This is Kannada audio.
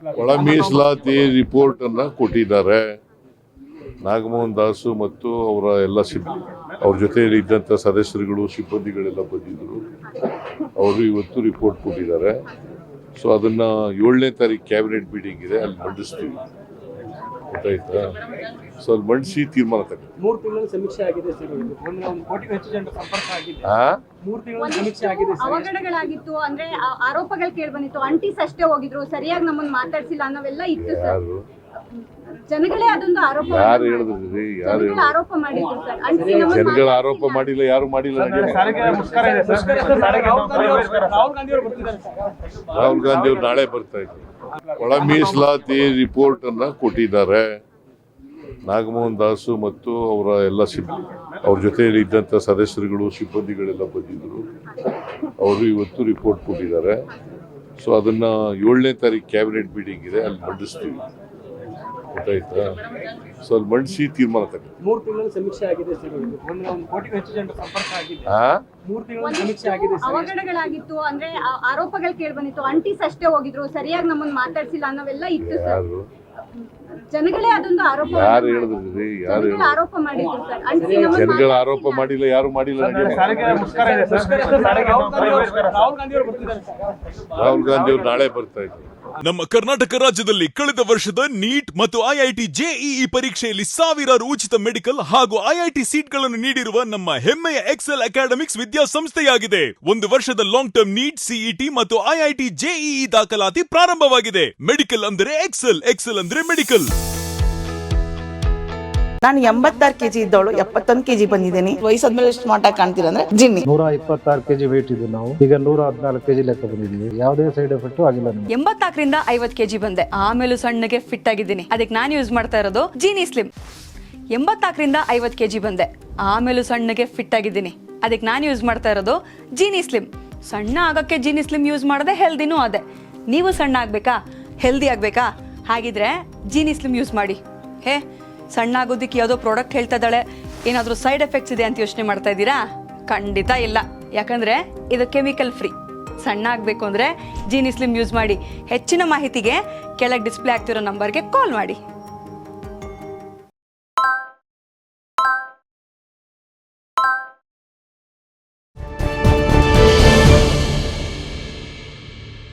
ಒಳ ಮೀಸಲಾತಿ ರಿಪೋರ್ಟ್ ಅನ್ನ ಕೊಟ್ಟಿದ್ದಾರೆ. ನಾಗಮೋಹನ್ ದಾಸು ಮತ್ತು ಅವರ ಎಲ್ಲ ಅವ್ರ ಜೊತೆಯಲ್ಲಿ ಇದ್ದಂಥ ಸದಸ್ಯರುಗಳು ಸಿಬ್ಬಂದಿಗಳೆಲ್ಲ ಬಂದಿದ್ದರು. ಅವರು ಇವತ್ತು ರಿಪೋರ್ಟ್ ಕೊಟ್ಟಿದ್ದಾರೆ. ಸೊ ಅದನ್ನ 7ನೇ ತಾರೀಕು ಕ್ಯಾಬಿನೆಟ್ ಮೀಟಿಂಗ್ ಇದೆ, ಅಲ್ಲಿ ಮಂಡಿಸ್ತೀವಿ. ಗೊತ್ತಾಯ್ತಾ? ಸೊ ಅಲ್ಲಿ ಮಂಡಿಸಿ ತೀರ್ಮಾನ ತಗೊಂಡು 3 ತಿಂಗಳ ಸಮೀಕ್ಷೆ ಆಗಿದೆ ಸರ್. 1 ಕೋಟಿಗೂ ಹೆಚ್ಚು ಜನರ ಸಂಪರ್ಕ ಆಗಿದೆ. 3 ತಿಂಗಳ ಸಮೀಕ್ಷೆ ಆಗಿದೆ ಸರ್. ಅವಘಡಗಳಾಗಿತ್ತು ಅಂದ್ರೆ ಆರೋಪಗಳು ಕೇಳಿ ಬಂದಿತ್ತು. ಅಂಟಿಸ್ ಅಷ್ಟೇ ಹೋಗಿದ್ರು, ಸರಿಯಾಗಿ ನಮ್ಮನ್ನ ಮಾತಾಡ್ಸಿಲ್ಲ ಅನ್ನೋವೆಲ್ಲ ಇತ್ತು ಸರ್. ಯಾರು ಜನಗಳೇ ಅದೊಂದು ಆರೋಪ ಹೇಳಿದ್ರಿ? ಯಾರು ಆರೋಪ ಮಾಡಿದ್ರು ಸರ್. ಅಂಟಿಸಿ ನಮ್ಮನ್ನ ಜನಗಳ ಆರೋಪ ಮಾಡಿಲ್ಲ, ಯಾರು ಮಾಡಿಲ್ಲ. ರಾಹುಲ್ ಗಾಂಧಿ ಅವರು ನಾಳೆ ಬರ್ತಾ ಇದ್ರು. ಒಳ ಮೀಸಲಾತಿ ರಿಪೋರ್ಟ್ ಅನ್ನ ಕೊಟ್ಟಿದ್ದಾರೆ. ನಾಗಮೋಹನ್ ದಾಸು ಮತ್ತು ಅವರ ಎಲ್ಲ ಅವ್ರ ಜೊತೆಯಲ್ಲಿ ಇದ್ದಂಥ ಸದಸ್ಯರುಗಳು ಸಿಬ್ಬಂದಿಗಳೆಲ್ಲ ಬಂದಿದ್ದರು. ಅವರು ಇವತ್ತು ರಿಪೋರ್ಟ್ ಕೊಟ್ಟಿದ್ದಾರೆ. ಸೊ ಅದನ್ನ 7ನೇ ತಾರೀಕು ಕ್ಯಾಬಿನೆಟ್ ಮೀಟಿಂಗ್ ಇದೆ, ಅಲ್ಲಿ ಮಂಡಿಸ್ತೀವಿ. ಗೊತ್ತಾಯ್ತಾ? ಸೊ ಅಲ್ಲಿ ಮಂಡಿಸಿ ತೀರ್ಮಾನ ತಗೊಂಡು 3 ತಿಂಗಳ ಸಮೀಕ್ಷೆ ಆಗಿದೆ ಸರ್. 1 ಕೋಟಿಗೂ ಹೆಚ್ಚು ಜನರ ಸಂಪರ್ಕ ಆಗಿದೆ. 3 ತಿಂಗಳ ಸಮೀಕ್ಷೆ ಆಗಿದೆ ಸರ್. ಅವಘಡಗಳಾಗಿತ್ತು ಅಂದ್ರೆ ಆರೋಪಗಳು ಕೇಳಿ ಬಂದಿತ್ತು. ಅಂಟಿಸ್ ಅಷ್ಟೇ ಹೋಗಿದ್ರು, ಸರಿಯಾಗಿ ನಮ್ಮನ್ನ ಮಾತಾಡ್ಸಿಲ್ಲ ಅನ್ನೋವೆಲ್ಲ ಇತ್ತು ಸರ್. ಯಾರು ಜನಗಳೇ ಅದೊಂದು ಆರೋಪ ಹೇಳಿದ್ರಿ? ಯಾರು ಆರೋಪ ಮಾಡಿದ್ರು ಸರ್. ಅಂಟಿಸಿ ನಮ್ಮನ್ನ ಜನಗಳ ಆರೋಪ ಮಾಡಿಲ್ಲ, ಯಾರು ಮಾಡಿಲ್ಲ. ರಾಹುಲ್ ಗಾಂಧಿ ಅವರು ನಾಳೆ ಬರ್ತಾ ಇದ್ರು. ನಮ್ಮ ಕರ್ನಾಟಕ ರಾಜ್ಯದಲ್ಲಿ ಕಳೆದ ವರ್ಷದ ನೀಟ್ ಮತ್ತು ಐಐಟಿ ಜೆಇಇ ಪರೀಕ್ಷೆಯಲ್ಲಿ ಸಾವಿರಾರು ಉಚಿತ ಮೆಡಿಕಲ್ ಹಾಗೂ ಐಐಟಿ ಸೀಟ್ಗಳನ್ನು ನೀಡಿರುವ ನಮ್ಮ ಹೆಮ್ಮೆಯ ಎಕ್ಸೆಲ್ ಅಕಾಡೆಮಿಕ್ಸ್ ವಿದ್ಯಾಸಂಸ್ಥೆಯಾಗಿದೆ. 1 ವರ್ಷದ ಲಾಂಗ್ ಟರ್ಮ್ ನೀಟ್, ಸಿಇಟಿ ಮತ್ತು ಐಐಟಿ ಜೆಇಇ ದಾಖಲಾತಿ ಪ್ರಾರಂಭವಾಗಿದೆ. ಮೆಡಿಕಲ್ ಅಂದರೆ ಎಕ್ಸೆಲ್, ಎಕ್ಸೆಲ್ ಅಂದ್ರೆ ಮೆಡಿಕಲ್. ನಾನು 86 kg ಇದ್ದವಳು 71 kg ಬಂದಿದ್ದೀನಿ. ವಯಸ್ಸಾದ್ಮೇಲೆ ಸ್ಮಾರ್ಟ್ ಆಗಿ ಕಾಣ್ತೀರಾ ಅಂದ್ರೆ ಜಿನ್ನಿ. 126 kg ವೇಟ್ ಇದೆ. ನಾವು ಈಗ 114 kg ಲೆಕ್ಕ ಬಂದಿದ್ದೀವಿ. ಯಾವುದೇ ಸೈಡ್ ಎಫೆಕ್ಟ್ ಆಗಿಲ್ಲ. 84ರಿಂದ 50 kg ಬಂದೆ. ಆಮೇಲೆ ಸಣ್ಣಗೆ ಫಿಟ್ ಆಗಿದ್ದೀನಿ. ಅದಕ್ಕೆ ನಾನು ಯೂಸ್ ಮಾಡ್ತಾ ಇರೋದು ಜೀನಿ ಸ್ಲಿಮ್. 84ರಿಂದ 50 kg ಬಂದೆ. ಆಮೇಲೆ ಸಣ್ಣಗೆ ಫಿಟ್ ಆಗಿದ್ದೀನಿ. ಅದಕ್ಕೆ ನಾನು ಯೂಸ್ ಮಾಡ್ತಾ ಇರೋದು ಜೀನಿ ಸ್ಲಿಮ್. ಸಣ್ಣ ಆಗಕ್ಕೆ ಜೀನಿ ಸ್ಲಿಮ್ ಯೂಸ್ ಮಾಡದೆ ಹೆಲ್ದಿನೂ ಅದೇ. ನೀವು ಸಣ್ಣ ಆಗ್ಬೇಕಾ, ಹೆಲ್ದಿ ಆಗ್ಬೇಕಾ? ಹಾಗಿದ್ರೆ ಜೀನಿ ಸ್ಲಿಮ್ ಯೂಸ್ ಮಾಡಿ. ಸಣ್ಣ ಆಗೋದಕ್ಕೆ ಯಾವುದೋ ಪ್ರಾಡಕ್ಟ್ ಹೇಳ್ತಾ ಇದ್ದಾಳೆ, ಏನಾದರೂ ಸೈಡ್ ಎಫೆಕ್ಟ್ಸ್ ಇದೆ ಅಂತ ಯೋಚನೆ ಮಾಡ್ತಾ ಇದ್ದೀರಾ? ಖಂಡಿತ ಇಲ್ಲ. ಯಾಕಂದ್ರೆ ಇದು ಕೆಮಿಕಲ್ ಫ್ರೀ. ಸಣ್ಣ ಆಗಬೇಕು ಅಂದ್ರೆ ಜೀನಿ ಸ್ಲಿಮ್ ಯೂಸ್ ಮಾಡಿ. ಹೆಚ್ಚಿನ ಮಾಹಿತಿಗೆ ಕೆಳಗೆ ಡಿಸ್ಪ್ಲೇ ಆಗ್ತಿರೋ ನಂಬರ್ಗೆ ಕಾಲ್ ಮಾಡಿ.